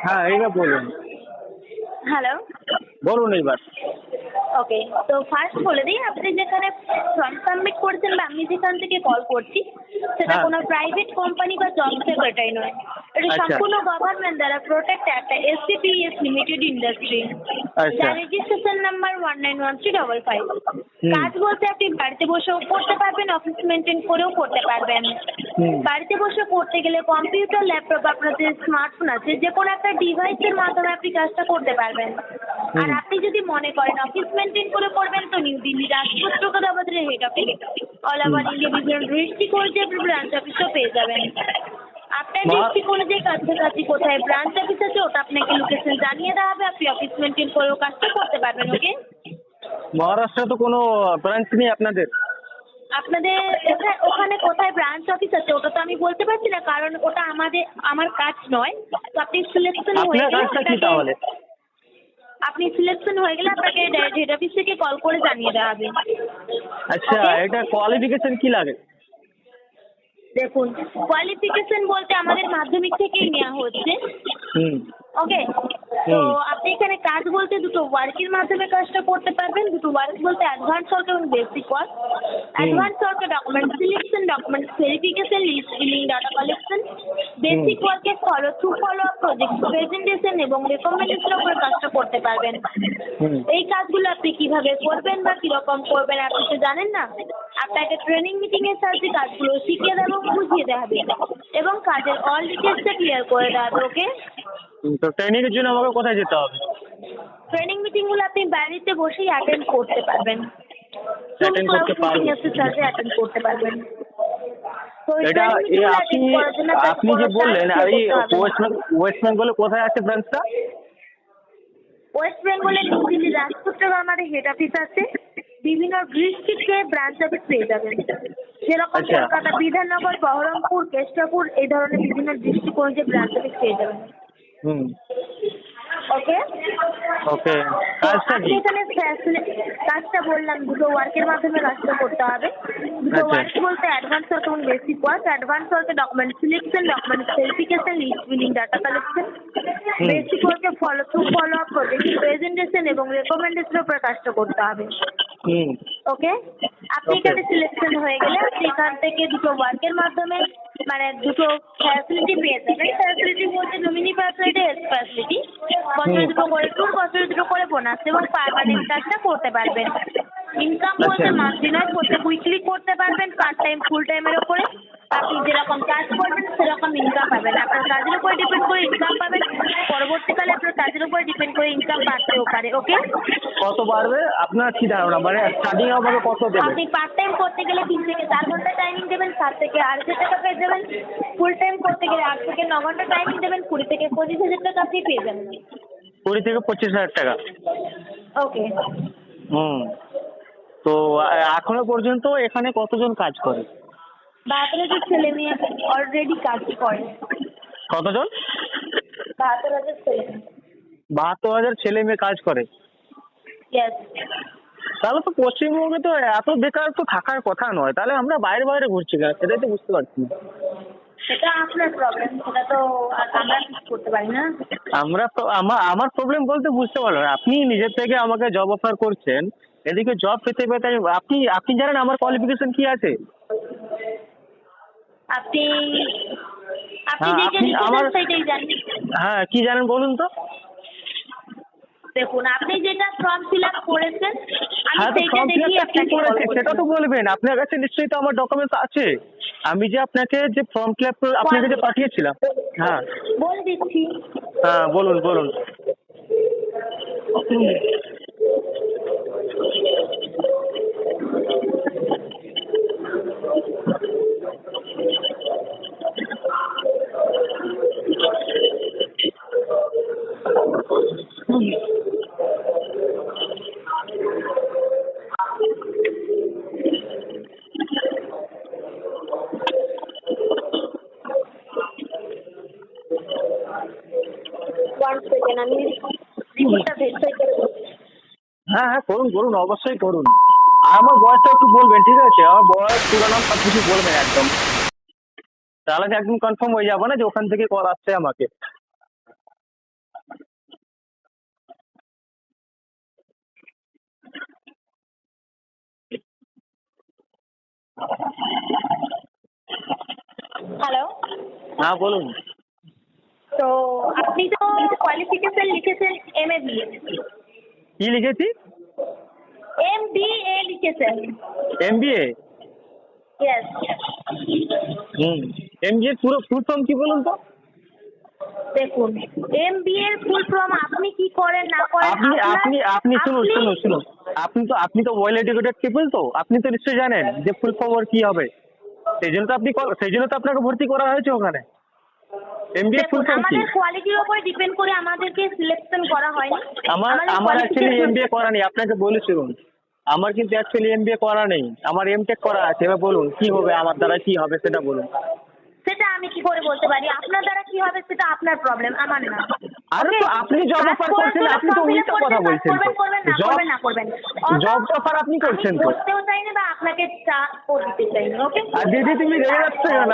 হ্যাঁ, এইবার বলুন। হ্যালো। বলুন এইবার। ওকে, তো ফার্স্ট বলে দিই, আপনি যেখানে ফর্ম সাবমিট করেছেন বা আমি যেখান থেকে কল করছি সেটা হ্যাঁ। কোনো প্রাইভেট কোম্পানি বা জব সেক্রেটারি নয়। এটা আচ্ছা। সম্পূর্ণ গভর্নমেন্ট দ্বারা প্রোটেক্ট একটা এসসিপিএস লিমিটেড ইন্ডাস্ট্রি, আচ্ছা। যার রেজিস্ট্রেশন নাম্বার 191355। হুম। কাজ বলতে আপনি বাড়িতে বসেও করতে পারবেন, অফিস মেনটেন করেও করতে পারবেন। হুম। বাড়িতে বসে করতে গেলে কম্পিউটার, ল্যাপটপ, আপনার যে স্মার্টফোন আছে যে কোনো একটা ডিভাইসের মাধ্যমে আপনি কাজটা করতে পারবেন। আর আপনি যদি মনে করেন অফিস মেনটেন করে করবেন, তো নিউ দিল্লি রাজপথ চৌকাদাবাদের head office, all over India বিভিন্ন ডিস্ট্রিক্ট অনুযায়ী আপনি ব্রাঞ্চ অফিসও পেয়ে যাবেন। আপনার ডিস্ট্রিক্ট অনুযায়ী কাছাকাছি কোথায় ব্রাঞ্চ অফিস আছে ওটা আপনাকে লোকেশন জানিয়ে দেওয়া হবে, আপনি অফিস মেনটেন করেও কাজটা করতে পারবেন। ওকে, মহারাষ্ট্রে তো কোনো ব্রাঞ্চ নেই আপনাদের? আপনাদের ওখানে কোথায় ব্রাঞ্চ অফিস আছে ওটা তো আমি বলতে পারছি না, কারণ ওটা আমার কাজ নয়। তো আপনি সিলেকশন হয়ে আপনার গেলে কাজটা কি তাহলে? আপনি সিলেকশন হয়ে গেলে আপনাকে ডাইরেক্ট হেড অফিস থেকে কল করে জানিয়ে দেওয়া হবে। আচ্ছা, Okay? এটা কোয়ালিফিকেশন কি লাগে? দেখুন, কোয়ালিফিকেশন বলতে আমাদের মাধ্যমিক থেকেই নেওয়া হচ্ছে। হুম। ওকে, তো আপনি এখানে কাজ বলতে দুটো ওয়ার্কের মাধ্যমে কাজটা করতে পারবেন। দুটো ওয়ার্ক বলতে অ্যাডভান্স ওয়ার্ক এবং বেসিক ওয়ার্ক। অ্যাডভান্স ওয়ার্কে document selection, document verification, list billing, data collection. Basic ওয়ার্কে ফলো আপ, প্রজেক্ট প্রেজেন্টেশন এবং রেকমেন্ডেশনের উপর কাজটা করতে পারবেন। হুম। এই কাজগুলো আপনি কিভাবে করবেন বা কিরকম করবেন আপনি তো জানেন না। আপনাকে ট্রেনিং মিটিং এর সাহায্যে কাজগুলো শিখিয়ে দেওয়া এবং বুঝিয়ে দেওয়া হবে এবং কাজের অল ডিটেলসটা ক্লিয়ার করে দেওয়া হবে। ওকে, তো ট্রেনিং এর জন্য আমাকে কোথায় যেতে হবে? ট্রেনিং মিটিংগুলো আপনি বাড়িতে বসেই অ্যাটেন্ড করতে পারবেন। Attend করতে পারবো। অ্যাটেন্ড করতে পারবেন। তো এই এটা ট্রেনিং মিটিংগুলো আপনি অ্যাটেন্ড করার জন্য আপনাকে আপনি যে কোনো বললেন, চার্জ আর পে এই করতে হবে না। ওয়েস্ট বেঙ্গলে কোথায় আছে ব্রাঞ্চটা? ওয়েস্ট বেঙ্গলের নিউ দিল্লি রাজপুত্র আমাদের হেড অফিস আছে। বিভিন্ন ডিস্ট্রিক্টে ব্রাঞ্চ অফিস পেয়ে যাবেন, যেরকম আচ্ছা। কলকাতা বিধাননগর, বহরমপুর, কেষ্টপুর, এই ধরনের বিভিন্ন ডিস্ট্রিক্ট অনুযায়ী ব্রাঞ্চ অফিস পেয়ে যাবেন। হুম। ওকে, ওকে, তো কাজটা আপনি কি? এখানে কাজটা বললাম দুটো ওয়ার্কের মাধ্যমে কাজটা করতে হবে। দুটো আচ্ছা। ওয়ার্ক বলতে অ্যাডভান্স ওয়ার্ক এবং বেসিক ওয়ার্ক। অ্যাডভান্স ওয়ার্কে document selection, document verification, list billing, data collection. Basic ওয়ার্কে ফলো আপ, প্রজেক্ট প্রেজেন্টেশন এবং রেকমেন্ডেশনের উপরে কাজটা করতে হবে। হুম। ওকে, আপনি Okay. এখানে সিলেকশন হয়ে গেলে আপনি এখান থেকে দুটো ওয়ার্কের মাধ্যমে মানে দুটো ফ্যাসিলিটি পেয়ে যাবেন। ফ্যাসিলিটি বলতে নমিনি ফ্যাসিলিটি, হেলথ ফ্যাসিলিটি। বছরে দুটো করে ট্যুর, বছরে দুটো করে বোনাস এবং পার্মানেন্ট কাজটা করতে পারবেন। ইনকাম বলতে আচ্ছা। মান্থলি নয়, প্রত্যেক উইকলি করতে পারবেন, পার্ট টাইম ফুল টাইমের ওপরে। আপনি যেরকম কাজ করবেন সেরকম ইনকাম পাবেন। আপনার কাজের উপরে ডিপেন্ড করে ইনকাম পাবেন, পরবর্তীকালে আপনার কাজের উপরে ডিপেন্ড করে ইনকাম বাড়তেও পারে। ওকে, কত বাড়বে আপনার কি ধারণা? মানে স্টার্টিং আমাকে কত দেবে? আপনি পার্ট টাইম করতে গেলে 3 থেকে 4 ঘন্টা টাইমিং দেবেন, 7 থেকে 8,000 টাকা পেয়ে যাবেন। ফুল টাইম করতে গেলে 8 থেকে 9 ঘন্টা টাইমিং দেবেন, 20 থেকে 25,000 টাকা আপনি পেয়ে যাবেন। 20 থেকে 25,000 টাকা। ওকে, হুম। তো এখনো পর্যন্ত এখানে কতজন কাজ করে? 72,000 ছেলে মেয়ে অলরেডি কাজ করে। কতজন? 72,000 ছেলে মেয়ে। 72,000 ছেলে মেয়ে কাজ করে। ইয়েস, তাহলে তো পশ্চিমবঙ্গে তো এত বেকার তো থাকার কথা নয়, তাহলে আমরা বাইরে বাইরে ঘুরছি কেন সেটাই তো বুঝতে পারছি না। সেটা আপনার প্রবলেম, সেটা তো আর আমরা কিছু করতে পারি না। আমরা তো আমার প্রবলেম বলতে বুঝতে পারবেন, আপনি নিজের থেকে আমাকে জব অফার করছেন, এদিকে জব পেতে পেতে আপনি জানেন আমার কোয়ালিফিকেশন কি আছে? আপনি আপনি হ্যাঁ, যেটা আপনি লিখেছেন সেটাই জানি। হ্যাঁ, কি জানেন বলুন তো? দেখুন, আপনি যেটা ফর্ম ফিল আপ করেছেন আমি হ্যাঁ, তো সেইটা ফর্ম ফিল দেখেই আপটা কি আপনাকে কল করেছি সেটা করছি। তো বলবেন। আপনার কাছে নিশ্চয়ই তো আমার ডকুমেন্টস আছে। আমি যে আপনাকে যে ফর্ম ফিল আপ আপনাকে যে পাঠিয়েছিলাম। হ্যাঁ। বলে দিচ্ছি। হ্যাঁ, বলুন বলুন। ওয়ান সেকেন্ড, আমি রিপোর্টটা ভেরিফাই করে বলছি। হ্যাঁ হ্যাঁ, করুন করুন, অবশ্যই করুন। আর আমার বয়সটা একটু বলবেন, ঠিক আছে? আমার বয়স, পুরো নাম সব কিছু বলবেন একদম। তাহলে একদম কনফার্ম হয়ে যাবো না যে ওখান থেকে কল আসছে আমাকে। হ্যাঁ বলুন। তো আপনি তো কোয়ালিফিকেশন লিখেছেন MA কি লিখেছি? MBA লিখেছেন। MBA? ইয়েস। MBA পুরো ফুল ফর্ম কি বলুন তো? দেখুন, MBA এর ফুল ফর্ম আপনি কি করেন না করেন আপনি আপনি আপনি শুনুন শুনুন শুনুন, আপনি তো ওয়েল এডুকেটেড পিপল, তো আপনি তো নিশ্চয়ই জানেন যে ফুল ফর্ম ওর কি হবে। সেই জন্য তো সেই জন্য তো আপনাকে ভর্তি করা হয়েছে ওখানে। MBA ফুল দেখুন, ফর্ম কি? আমাদের কোয়ালিটির উপরে ডিপেন্ড করে আমাদেরকে সিলেকশন করা হয়নি। আমার অ্যাকচুয়ালি MBA করা নেই, আপনাকে বলে শুনুন। আমার কিন্তু অ্যাকচুয়ালি MBA করা নেই, আমার MTech করা আছে। এবার বলুন কি হবে, আমার দ্বারা কি হবে সেটা বলুন। সেটা আমি কি করে বলতে পারি? আপনার দ্বারা কি হবে সেটা আপনার প্রবলেম, আমার না। আরে তো আপনি জব অফার করছেন, আপনি তো উল্টো কথা বলছেন তো। জব অফার আপনি করছেন তো। করতেও চাইনি বা আপনাকে চাপও দিতে চাইনি। ওকে, আর দিদি তুমি রেগে যাচ্ছ কেন?